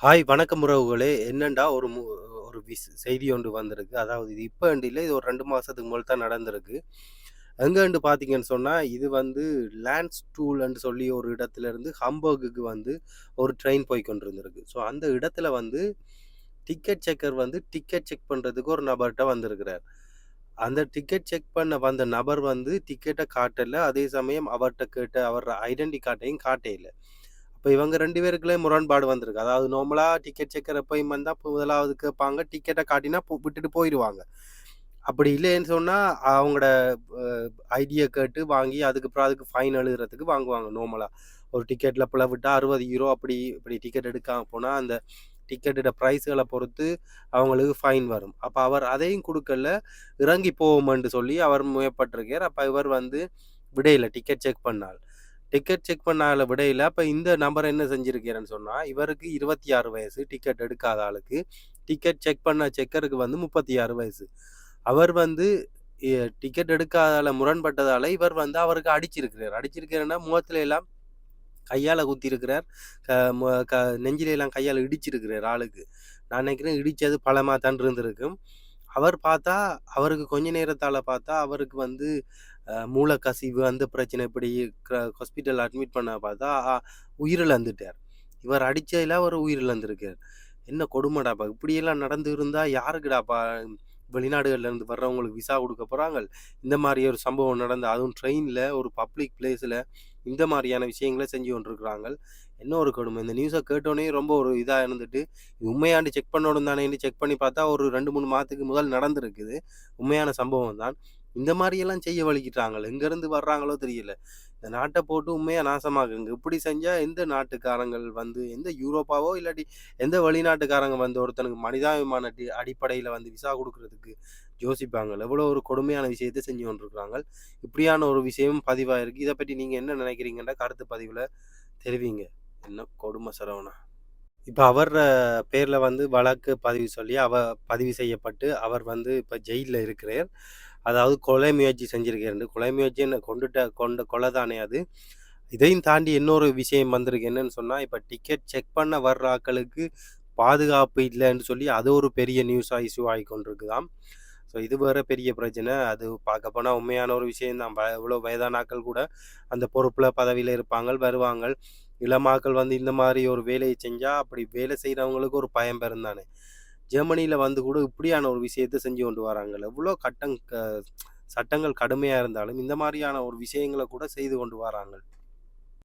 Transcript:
Hi வணக்கம் உறவுகளே! என்னன்டா ஒரு செய்தி ஒன்று வந்திருக்கு. அதாவது இது இப்பண்டு இல்ல. இது ஒரு 2 மாசத்துக்கு முதல் தான் நடந்திருக்கு. எங்கேண்டு பார்த்தீங்கன்னு சொன்னா, இது வந்து லேண்ட்ஸ்டூல்ன்னு சொல்லி ஒரு இடத்துலருந்து ஹம்பர்குக்கு வந்து ஒரு ட்ரெயின் போய் கொண்டிருந்திருக்கு. ஸோ அந்த இடத்துல வந்து டிக்கெட் செக்கர் வந்து டிக்கெட் செக் பண்றதுக்கு ஒரு நபர்ட்ட வந்திருக்கிறார். அந்த டிக்கெட் செக் பண்ண வந்த நபர் வந்து டிக்கெட்ட காட்டல. அதே சமயம் அவர்ட்ட கேட்ட அவர் ஐடென்டி கார்டையும் காட்டயில்ல. அப்ப இவங்க 2 பேருக்குள்ளே முரண்பாடு வந்திருக்கு. அதாவது நார்மலா டிக்கெட் செக்கர் எப்பயும் வந்தா முதலாவது கேட்பாங்க. டிக்கெட்ட காட்டினா விட்டுட்டு போயிருவாங்க. அப்படி இல்லைன்னு சொன்னா, அவங்களோட அ ஐடிய கேட்டு வாங்கி அதுக்கப்புறம் அதுக்கு ஃபைன் எழுதுறதுக்கு வாங்குவாங்க நார்மலா. ஒரு டிக்கெட்ல பிளவிட்டா €60 அப்படி இப்படி டிக்கெட் எடுக்காம போனா, அந்த டிக்கெட்டோட பிரைஸ்கள பொறுத்து அவங்களுக்கு ஃபைன் வரும். அப்ப அவர் அதையும் குடுக்கல. இறங்கி போவோம்ன்னு சொல்லி அவர் முயப்பட்டிருக்கார். அப்ப இவர் வந்து விடையில டிக்கெட் செக் பண்ணால். டிக்கெட் செக் பண்ண ஆள விடையில, அப்ப இந்த நபர் என்ன செஞ்சிருக்கிறார்ன்னு சொன்னா, இவருக்கு 26 வயசு டிக்கெட் எடுக்காத ஆளுக்கு. டிக்கெட் செக் பண்ண செக்கருக்கு வந்து 36 வயசு. அவர் வந்து எ டிக்கெட் எடுக்காதால முரண்பட்டதால, இவர் வந்து அவருக்கு அடிச்சிருக்கிறார். அடிச்சிருக்கிறார்ன்னா, முகத்துல எல்லாம் கையால குத்தியிருக்கிறார். க மு க நெஞ்சில எல்லாம் கையால இடிச்சிருக்கிறார் ஆளுக்கு. நான் நினைக்கிறேன் இடிச்சது பலமா தான் இருந்திருக்கும். அவர் பார்த்தா, அவருக்கு கொஞ்ச நேரத்தால பார்த்தா, அவருக்கு வந்து மூலக்கசிவு அந்த பிரச்சனை இப்படி ஹாஸ்பிட்டல்ல அட்மிட் பண்ண பார்த்தா, உயிரிழந்துட்டார். இவர் அடிச்சதுல அவர் உயிரிழந்திருக்கார். என்ன கொடுமடாப்பா! இப்படியெல்லாம் நடந்து இருந்தா யாருக்குடாப்பா வெளிநாடுகள்ல இருந்து வர்றவங்களுக்கு விசா குடுக்க போறாங்க? இந்த மாரி ஒரு சம்பவம் நடந்து அதுவும் ட்ரெயின்ல ஒரு பப்ளிக் பிளேஸ்ல இந்த மாரியான விஷயங்கள செஞ்சு கொண்டிருக்கிறாங்க. என்ன ஒரு கொடுமை! இந்த நியூஸ கேட்டோனே ரொம்ப ஒரு இதா இருந்துட்டு, இது உண்மையான்னு செக் பண்ணணும் தானேன்னு செக் பண்ணி பார்த்தா, ஒரு 2, 3 மாதத்துக்கு முதல் நடந்திருக்குது. உண்மையான சம்பவம் தான். இந்த மாரியெல்லாம் செய்ய வலிக்கிட்டாங்க. எங்கேருந்து வர்றாங்களோ தெரியல. இந்த நாட்ட போட்டு உண்மையா நாசமாக்குங்க. இப்படி செஞ்சா எந்த நாட்டுக்காரங்கள் வந்து எந்த யூரோப்பாவோ இல்லாட்டி எந்த வெளிநாட்டுக்காரங்க வந்து ஒருத்தனுக்கு மனிதாபிமான அடிப்படையில வந்து விசா குடுக்குறதுக்கு யோசிப்பாங்க. எவ்வளோ ஒரு கொடுமையான விஷயத்த செஞ்சு கொண்டிருக்கிறாங்க. இப்படியான ஒரு விஷயம் பதிவாயிருக்கு. இத பத்தி நீங்க என்ன நினைக்கிறீங்கன்ற கருத்து பதிவுல தெரிவிங்க. என்ன கொடும சரவணா! இப்ப அவர் பேர்ல வந்து வழக்கு பதிவு செய்யப்பட்டு, அவர் வந்து இப்ப ஜெயில்ல இருக்கிறார். அதாவது கொலை முயற்சி செஞ்சிருக்காரு. கொலை முயற்சி என்ன கொலை தானே அது. இதையும் தாண்டி இன்னொரு விஷயம் வந்திருக்கு. என்னன்னு சொன்னா, இப்ப டிக்கெட் செக் பண்ண வர்ற ஆட்களுக்கு பாதுகாப்பு இல்லன்னு சொல்லி அது ஒரு பெரிய நியூஸா இஷ்யூ ஆகிக் கொண்டிருக்குதாம். ஸோ இது வேற பெரிய பிரச்சனை. அது பார்க்க போனா உண்மையான ஒரு விஷயம் தான். இவ்வளோ வயதான ஆட்கள் கூட அந்த பொறுப்புல பதவியில இருப்பாங்க, வருவாங்க. இளமாக்கள் வந்து இந்த மாரி ஒரு வேலைய செஞ்சா, அப்படி வேலை செய்றவங்களுக்கு ஒரு பயம் பெறும் தானே. ஜெர்மனியில வந்து கூட இப்படியான ஒரு விஷயத்த செஞ்சு கொண்டு வராங்கல்ல. எவ்வளோ சட்டங்கள் கடுமையா இருந்தாலும், இந்த மாரியான ஒரு விஷயங்கள கூட செய்து கொண்டு வராங்க.